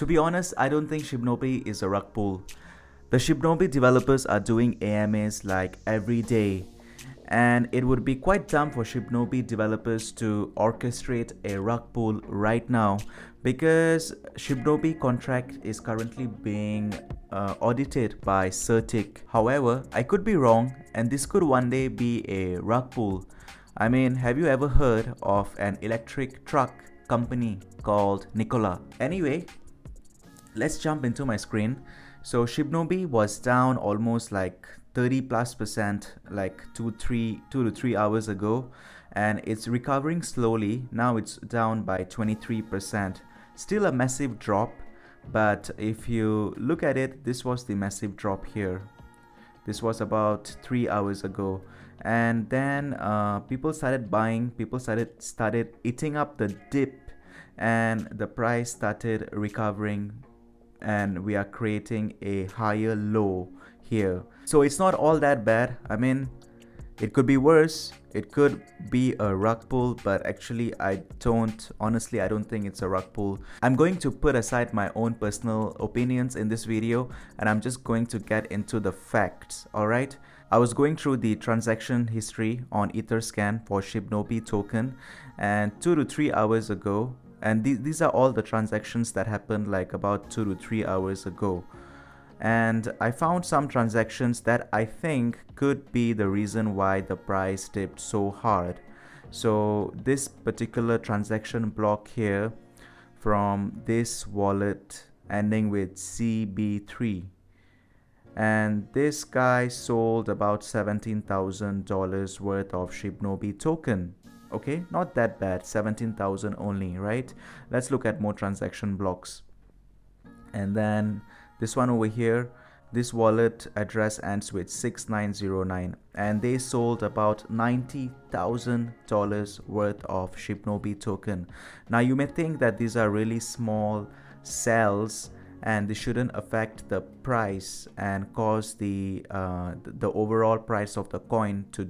To be honest, I don't think Shibnobi is a rug pull. The Shibnobi developers are doing AMAs like every day, and it would be quite dumb for Shibnobi developers to orchestrate a rug pull right now because Shibnobi contract is currently being audited by certik. However, I could be wrong and this could one day be a rug pull. I mean, have you ever heard of an electric truck company called Nikola? Anyway, let's jump into my screen. So Shibnobi was down almost like 30+% like 2 to 3 hours ago, and it's recovering slowly. Now it's down by 23%. Still a massive drop, but if you look at it, this was the massive drop here. This was about 3 hours ago, and then people started buying, people started eating up the dip, and the price started recovering, and we are creating a higher low here. So it's not all that bad. I mean, it could be worse. It could be a rug pull, but actually honestly I don't think it's a rug pull. I'm going to put aside my own personal opinions in this video, and I'm just going to get into the facts. Alright, I was going through the transaction history on Etherscan for Shibnobi token, and 2 to 3 hours ago, and these are all the transactions that happened like about 2 to 3 hours ago. And I found some transactions that I think could be the reason why the price dipped so hard. So this particular transaction block here from this wallet ending with CB3, and this guy sold about $17,000 worth of Shibnobi token. Okay, not that bad, 17,000 only, right? Let's look at more transaction blocks. And then this one over here, this wallet address ends with 6909, and they sold about $90,000 worth of Shibnobi token. Now you may think that these are really small sells and they shouldn't affect the price and cause the overall price of the coin to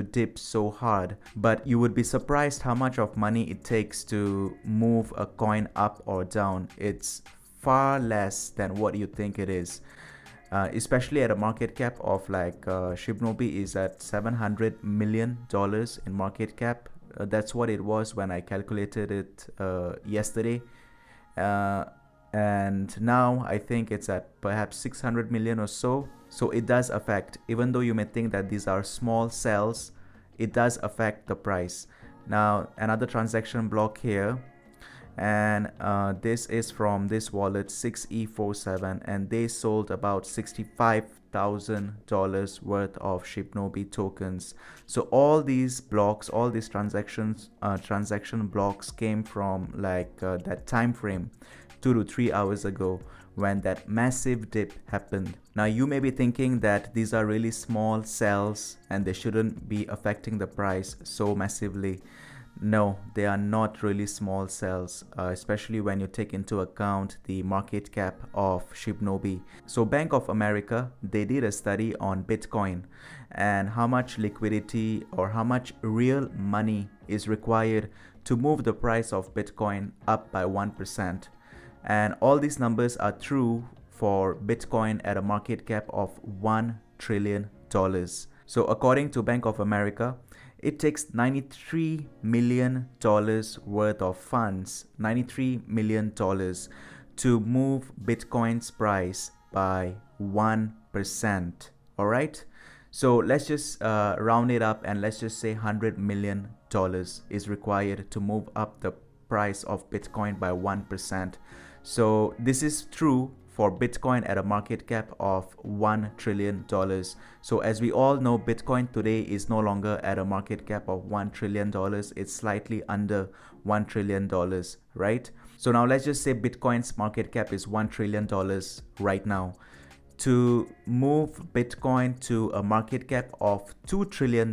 dip so hard, but you would be surprised how much of money it takes to move a coin up or down. It's far less than what you think it is, especially at a market cap of like Shibnobi is at $700 million in market cap. That's what it was when I calculated it yesterday, and now I think it's at perhaps 600 million or so. So it does affect, even though you may think that these are small sells, it does affect the price. Now another transaction block here, and this is from this wallet 6E47, and they sold about $65,000 worth of Shibnobi tokens. So all these blocks, all these transaction blocks came from like that time frame 2 to 3 hours ago when that massive dip happened. Now you may be thinking that these are really small sells and they shouldn't be affecting the price so massively. No, they are not really small sells, especially when you take into account the market cap of Shibnobi. So Bank of America, they did a study on Bitcoin and how much liquidity or how much real money is required to move the price of Bitcoin up by 1%. And all these numbers are true for Bitcoin at a market cap of $1 trillion. So according to Bank of America, it takes $93 million worth of funds, $93 million, to move Bitcoin's price by 1%. All right. So let's just round it up and let's just say $100 million is required to move up the price of Bitcoin by 1%. So this is true for Bitcoin at a market cap of $1 trillion. So as we all know, Bitcoin today is no longer at a market cap of $1 trillion. It's slightly under $1 trillion, right? So now let's just say Bitcoin's market cap is $1 trillion right now. To move Bitcoin to a market cap of $2 trillion,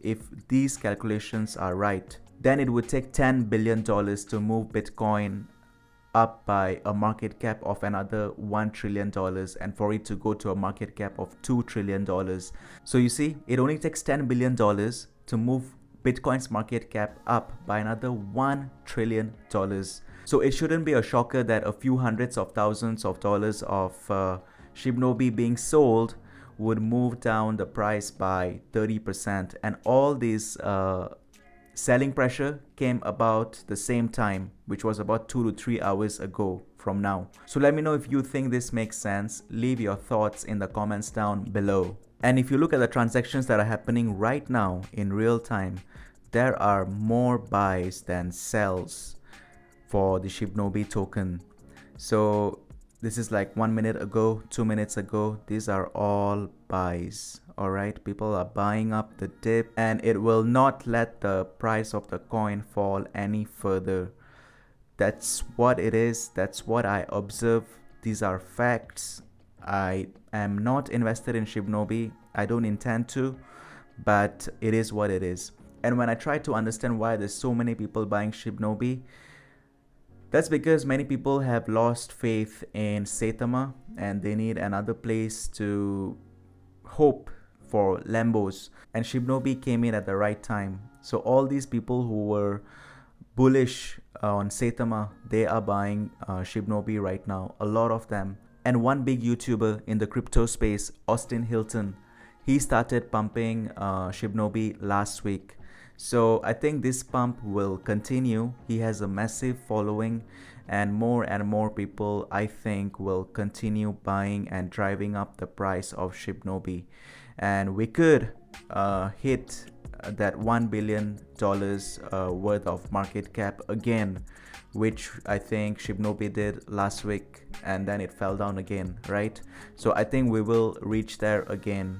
if these calculations are right, then it would take $10 billion to move Bitcoin up by a market cap of another $1 trillion, and for it to go to a market cap of $2 trillion. So you see, it only takes $10 billion to move Bitcoin's market cap up by another $1 trillion. So it shouldn't be a shocker that a few hundreds of thousands of dollars of Shibnobi being sold would move down the price by 30%, and all these selling pressure came about the same time, which was about 2 to 3 hours ago from now. So let me know if you think this makes sense. Leave your thoughts in the comments down below. And if you look at the transactions that are happening right now in real time, there are more buys than sells for the Shibnobi token. So this is like 1 minute ago, 2 minutes ago, these are all buys. All right, people are buying up the dip, and it will not let the price of the coin fall any further. That's what it is. That's what I observe. These are facts. I am not invested in Shibnobi. I don't intend to, but it is what it is. And when I try to understand why there's so many people buying Shibnobi, that's because many people have lost faith in Saitama and they need another place to hope for Lambos, and Shibnobi came in at the right time. So all these people who were bullish on Saitama, they are buying Shibnobi right now, a lot of them. And one big YouTuber in the crypto space, Austin Hilton, he started pumping Shibnobi last week. So I think this pump will continue. He has a massive following, and more people, I think, will continue buying and driving up the price of Shibnobi. And we could hit that $1 billion worth of market cap again, which I think Shibnobi did last week, and then it fell down again, right? So I think we will reach there again.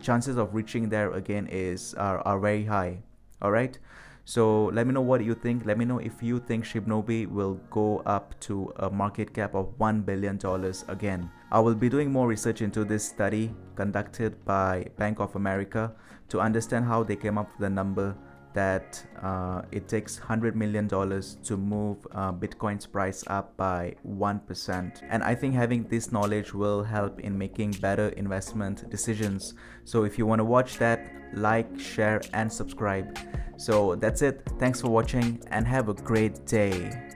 Chances of reaching there again are very high. All right, so let me know what you think. Let me know if you think Shibnobi will go up to a market cap of $1 billion again. I will be doing more research into this study conducted by Bank of America to understand how they came up with the number that it takes $100 million to move Bitcoin's price up by 1%. And I think having this knowledge will help in making better investment decisions. So if you want to watch that, like, share and subscribe. So that's it. Thanks for watching and have a great day.